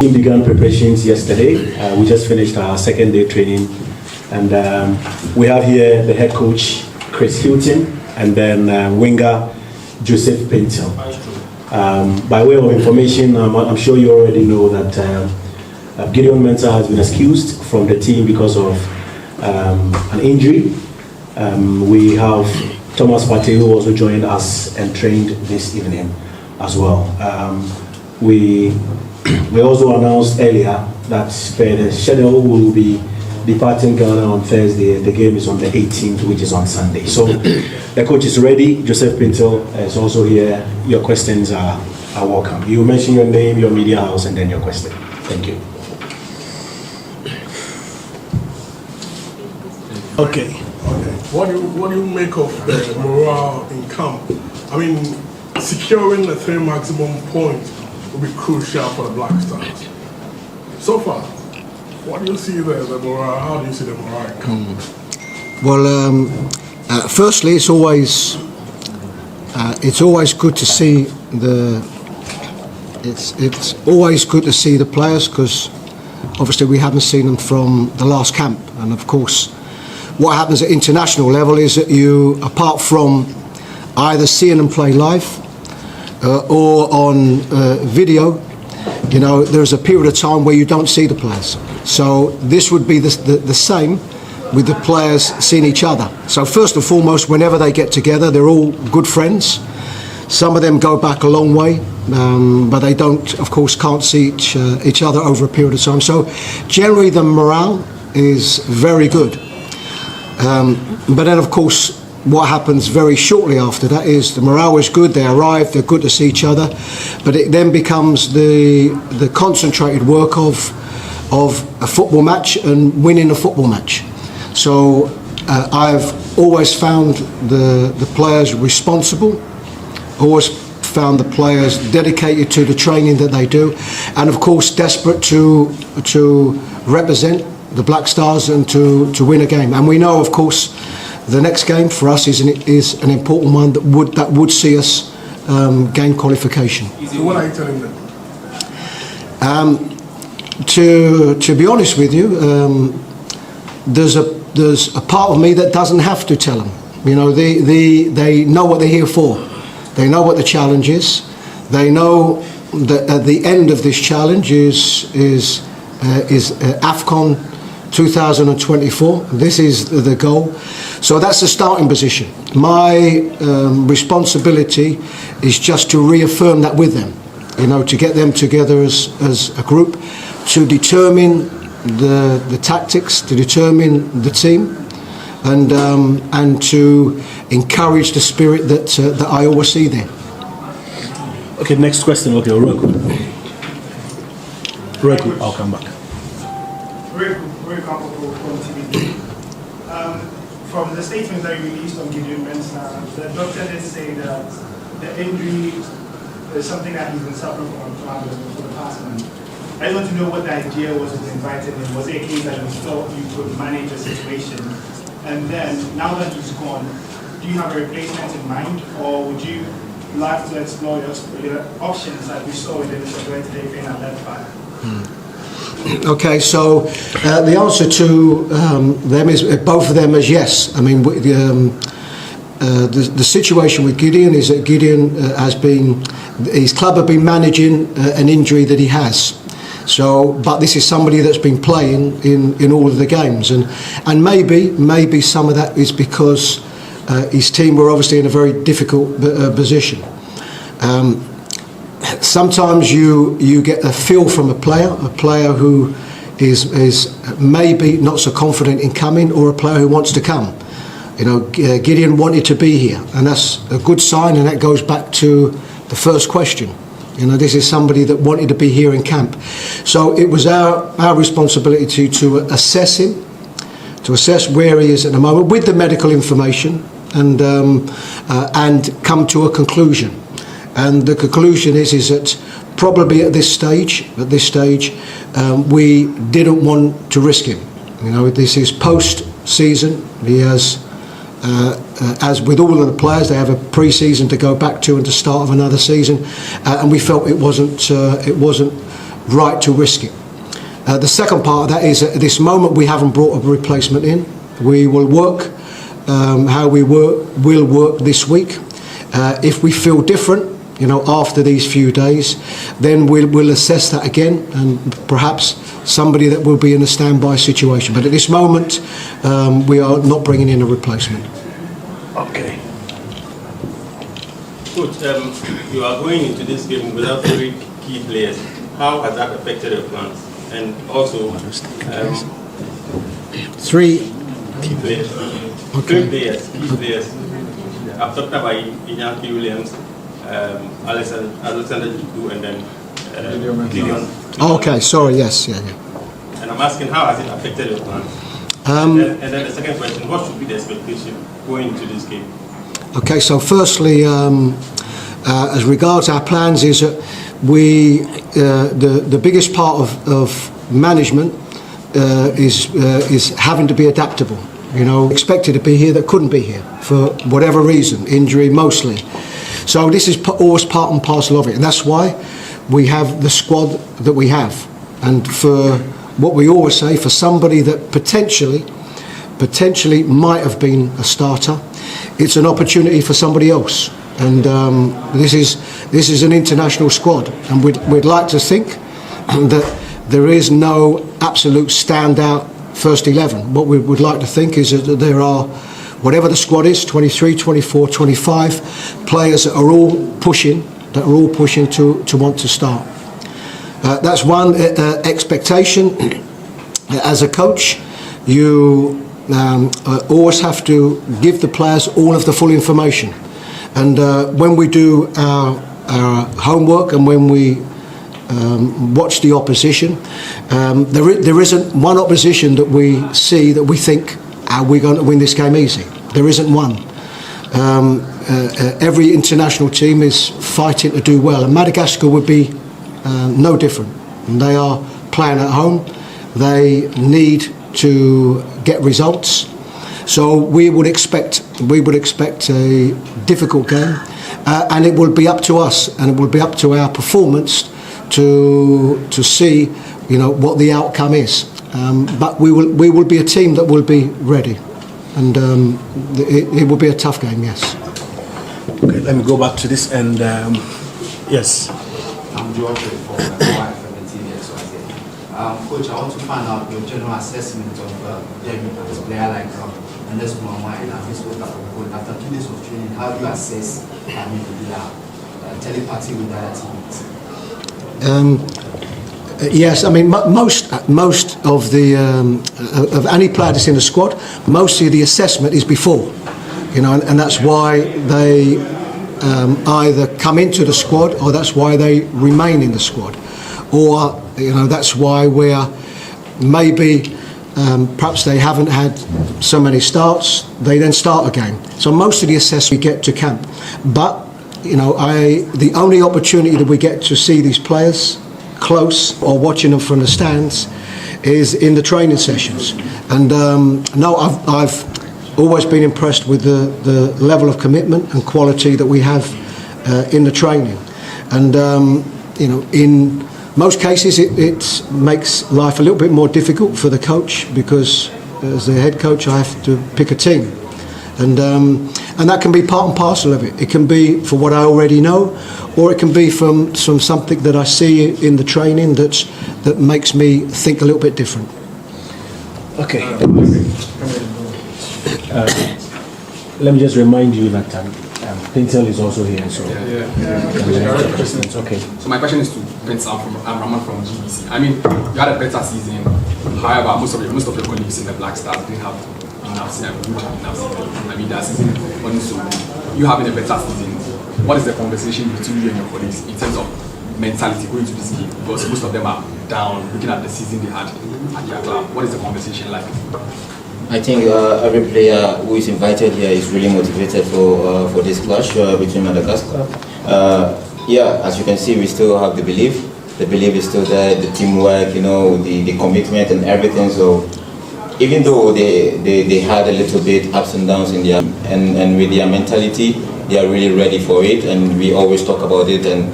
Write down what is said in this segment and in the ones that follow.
team began preparations yesterday. We just finished our second day training, and we have here the head coach, Chris Hungton, and then winger, Joseph Pintel. By way of information, I'm sure you already know that Gideon Mensah has been excused from the team because of an injury. We have Thomas Partey, who also joined us and trained this evening as well. We also announced earlier that the schedule will be departing Ghana on Thursday. The game is on the 18th, which is on Sunday. So the coach is ready. Joseph Pinto is also here. Your questions are welcome. You mention your name, your media house, and then your question. Thank you. Okay. What do you make of the morale in camp? I mean, securing the 3 maximum points will be crucial for the Black Stars. So far, what do you see the morale? How do you see the morale in camp? Well, firstly, it's always good to see it's always good to see the players, because obviously we haven't seen them from the last camp, and of course what happens at international level is that you, apart from either seeing them play live or on video, you know, there's a period of time where you don't see the players. So this would be the same with the players seeing each other. So first and foremost, whenever they get together, they're all good friends. Some of them go back a long way, but they don't, of course, can't see each other over a period of time. So generally the morale is very good. But then, of course, what happens very shortly after that is the morale is good, they arrive, they're good to see each other, but it then becomes the concentrated work of a football match and winning a football match. So I've always found the players responsible, always found the players dedicated to the training that they do, and of course desperate to represent the Black Stars and to win a game. And we know, of course, the next game for us is an important one that would see us gain qualification. So what are you telling them? To be honest with you, there's a part of me that doesn't have to tell them. You know, they know what they're here for. They know what the challenge is. They know that at the end of this challenge is AFCON 2024. This is the goal. So that's the starting position. My responsibility is just to reaffirm that with them, you know, to get them together as a group, to determine the tactics, to determine the team, and to encourage the spirit that I always see there. Okay, next question. Okay, Roku, I'll come back. From the statement that you released on Gideon Mensah, the doctor did say that the injury is something that he's been suffering from for the past month. I just want to know what the idea was to invite him in. Was it a case that you thought you could manage the situation? And then, now that he's gone, do you have a replacement in mind, or would you like to explore your options like we saw in the Mr. today being at left back? Okay, so the answer to them is both of them is yes. I mean, the situation with Gideon is that Gideon his club have been managing an injury that he has. So, but this is somebody that's been playing in all of the games, and maybe some of that is because his team were obviously in a very difficult position. Sometimes you get a feel from a player who is maybe not so confident in coming, or a player who wants to come. You know, Gideon wanted to be here, and that's a good sign, and that goes back to the first question. You know, this is somebody that wanted to be here in camp. So it was our responsibility to assess him, to assess where he is at the moment with the medical information, and come to a conclusion. And the conclusion is that probably at this stage, we didn't want to risk him. You know, this is post-season. He has, as with all of the players, they have a pre-season to go back to and to start of another season. And we felt it wasn't right to risk it. The second part of that is at this moment we haven't brought a replacement in. We will work how we will work this week. If we feel different, after these few days, then we'll assess that again, and perhaps somebody that will be in a standby situation. But at this moment, we are not bringing in a replacement. Okay. Coach, you are going into this game without 3 key players. How has that affected your plans? And also, 3 key players. Okay. 3 players, key players. I've talked about Iñaki Williams, Alexander Juku, and then Gideon. Oh, okay, sorry, yes, yeah. And I'm asking, how has it affected your plans? And then the second question, what should be the expectation going into this game? Okay, so firstly, as regards our plans, is that the biggest part of management is having to be adaptable. Expected to be here that couldn't be here for whatever reason, injury mostly. So this is always part and parcel of it, and that's why we have the squad that we have. And for what we always say, for somebody that potentially might have been a starter, it's an opportunity for somebody else. And this is an international squad, and we'd like to think that there is no absolute standout first 11. What we would like to think is that there are, whatever the squad is, 23, 24, 25 players that are all pushing to want to start. That's one expectation. As a coach, you always have to give the players all of the full information. And when we do our homework and when we watch the opposition, there isn't one opposition that we see that we think, are we going to win this game easy? There isn't one. Every international team is fighting to do well, and Madagascar would be no different. And they are playing at home. They need to get results. So we would expect a difficult game, and it will be up to us, and it will be up to our performance to see, what the outcome is. But we will be a team that will be ready, and it will be a tough game. Yes. Okay, let me go back to this and yes. I'm George from Coach, I want to find out your general assessment of Jeremy as a player like Ernest Mama and after 2 days of training. How do you assess their telepathy with the other teammates? Yes, I mean most of the of any player that's in the squad, mostly the assessment is before, and that's why they either come into the squad or that's why they remain in the squad, or that's why we're maybe perhaps they haven't had so many starts, they then start again. So most of the assessment we get to camp, but the only opportunity that we get to see these players close or watching them from the stands is in the training sessions. And no, I've always been impressed with the level of commitment and quality that we have in the training. And in most cases it makes life a little bit more difficult for the coach, because as the head coach I have to pick a team. And that can be part and parcel of it. It can be for what I already know, or it can be from something that I see in the training that makes me think a little bit different. Okay. Let me just remind you that Pintel is also here. So okay. So my question is to Vince. I'm Raman from GBC. I mean, you had a better season. However, most of your colleagues in the Black Stars didn't have enough season. I mean, that season only so you having a better season. What is the conversation between you and your colleagues in terms of mentality going to this game? Because most of them are down, looking at the season they had at their club. What is the conversation like? I think every player who is invited here is really motivated for this clash between Madagascar. Yeah, as you can see, we still have the belief. The belief is still there, the teamwork, the commitment and everything. So even though they had a little bit ups and downs in their and with their mentality, they are really ready for it, and we always talk about it, and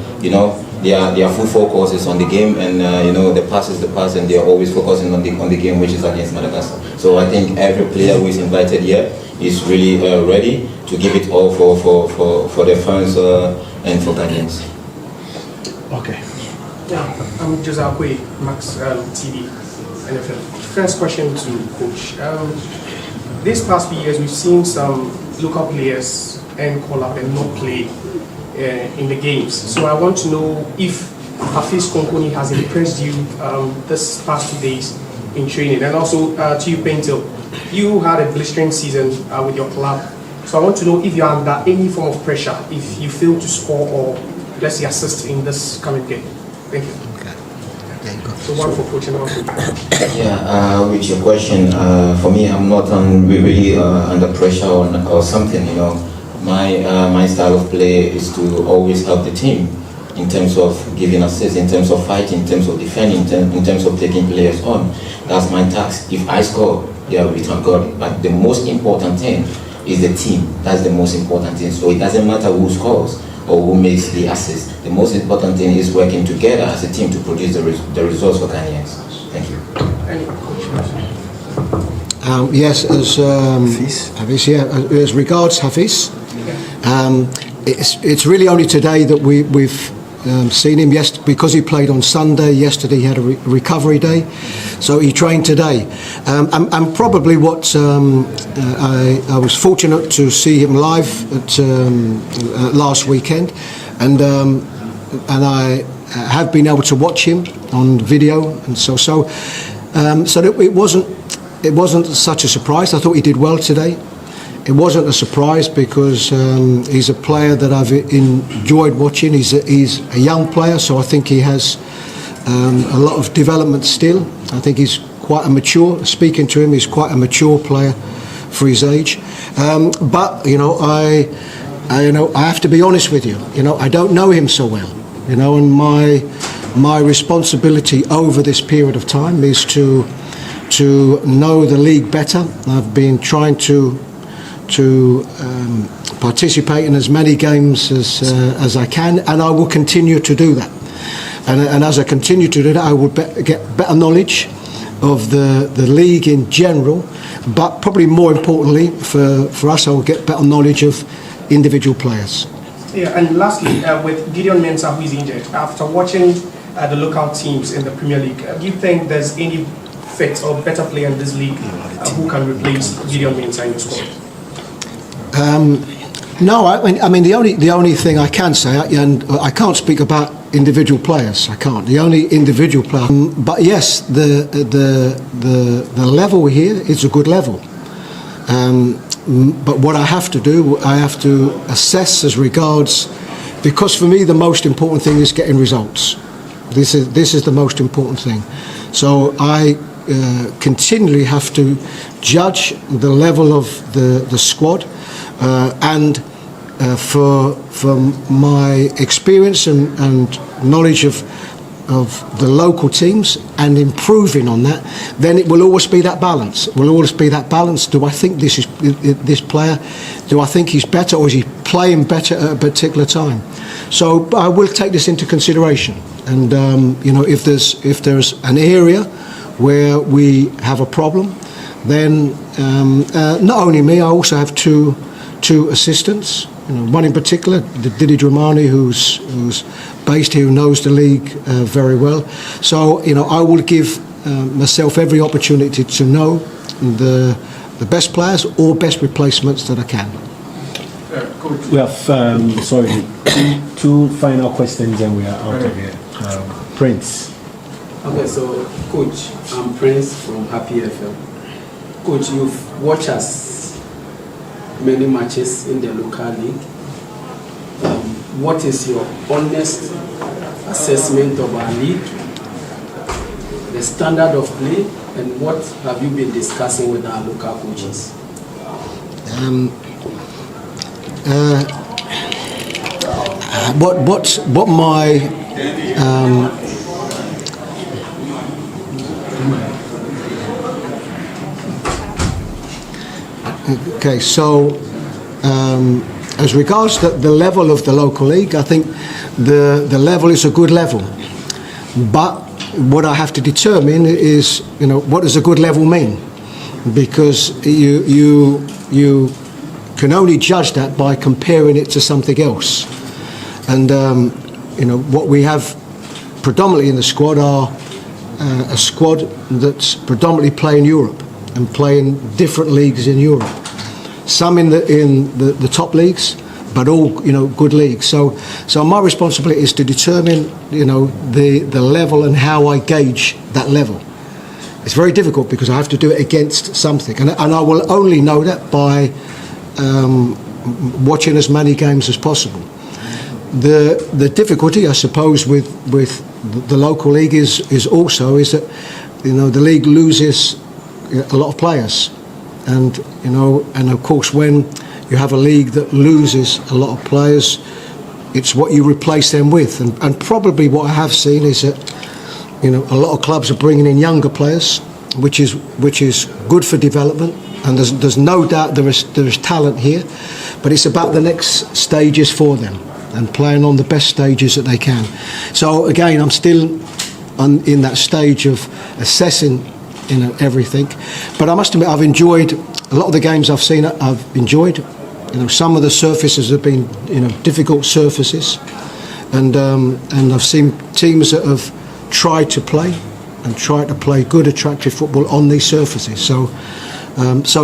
their full focus is on the game, and the pass is the pass, and they are always focusing on the game, which is against Madagascar. So I think every player who is invited here is really ready to give it all for their fans and for Ghanaians. Okay. Yeah, I'm Jose Akwe, Max TV, NFL. First question to Coach. This past few years, we've seen some local players and call up and not play in the games. So I want to know if Hafiz Konkoni has impressed you this past 2 days in training. And also to you, Pentil, you had a blistering season with your club. So I want to know if you're under any form of pressure, if you fail to score or let's say assist in this coming game. Thank you. Okay. There you go. So one for Coach and one for you. Yeah, with your question, for me, I'm not really under pressure or something. My style of play is to always help the team in terms of giving assists, in terms of fighting, in terms of defending, in terms of taking players on. That's my task. If I score, yeah, we thank God. But the most important thing is the team. That's the most important thing. So it doesn't matter who scores or who makes the assist. The most important thing is working together as a team to produce the results for Ghanaians. Thank you. Any questions? Yes, as regards Hafiz, it's really only today that we've seen him. Yes, because he played on Sunday. Yesterday he had a recovery day, so he trained today. And probably what I was fortunate to see him live at last weekend, and I have been able to watch him on video, and so it wasn't such a surprise. I thought he did well today. It wasn't a surprise because he's a player that I've enjoyed watching. He's a young player, so I think he has a lot of development still. I think he's quite a mature. Speaking to him, he's quite a mature player for his age. But I have to be honest with you. I don't know him so well. And my responsibility over this period of time is to know the league better. I've been trying to participate in as many games as I can, and I will continue to do that. And as I continue to do that, I will get better knowledge of the league in general, but probably more importantly for us, I will get better knowledge of individual players. Yeah, and lastly, with Gideon Mensah, who is injured, after watching the local teams in the Premier League, do you think there's any fit or better player in this league who can replace Gideon Mensah in the squad? No, I mean the only thing I can say, and I can't speak about individual players. I can't. The only individual player, but yes, the level here is a good level. But what I have to do, I have to assess as regards, because for me the most important thing is getting results. This is the most important thing. So I continually have to judge the level of the squad, and for my experience and knowledge of the local teams and improving on that, then it will always be that balance. It will always be that balance. Do I think this player, do I think he's better, or is he playing better at a particular time? So I will take this into consideration. And if there's an area where we have a problem, then not only me, I also have two assistants. One in particular, Didi Dramani, who's based here, who knows the league very well. So I will give myself every opportunity to know the best players or best replacements that I can. We have two final questions and we are out of here. Prince. Okay, so Coach, I'm Prince from Happy FM. Coach, you've watched us many matches in the local league. What is your honest assessment of our league, the standard of play, and what have you been discussing with our local coaches? What my okay, so as regards the level of the local league, I think the level is a good level. But what I have to determine is, what does a good level mean? Because you can only judge that by comparing it to something else. And what we have predominantly in the squad are a squad that's predominantly playing Europe and playing different leagues in Europe. Some in the top leagues, but all good leagues. So my responsibility is to determine the level and how I gauge that level. It's very difficult because I have to do it against something, and I will only know that by watching as many games as possible. The difficulty, I suppose, with the local league is that the league loses a lot of players, and of course when you have a league that loses a lot of players, it's what you replace them with, and probably what I have seen is that a lot of clubs are bringing in younger players, which is good for development, and there's no doubt there is talent here, but it's about the next stages for them and playing on the best stages that they can. So again, I'm still in that stage of assessing everything, but I must admit I've enjoyed a lot of the games I've seen. I've enjoyed. Some of the surfaces have been difficult surfaces, and I've seen teams that have tried to play good, attractive football on these surfaces. So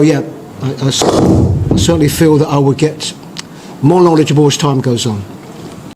yeah, I certainly feel that I will get more knowledgeable as time goes on.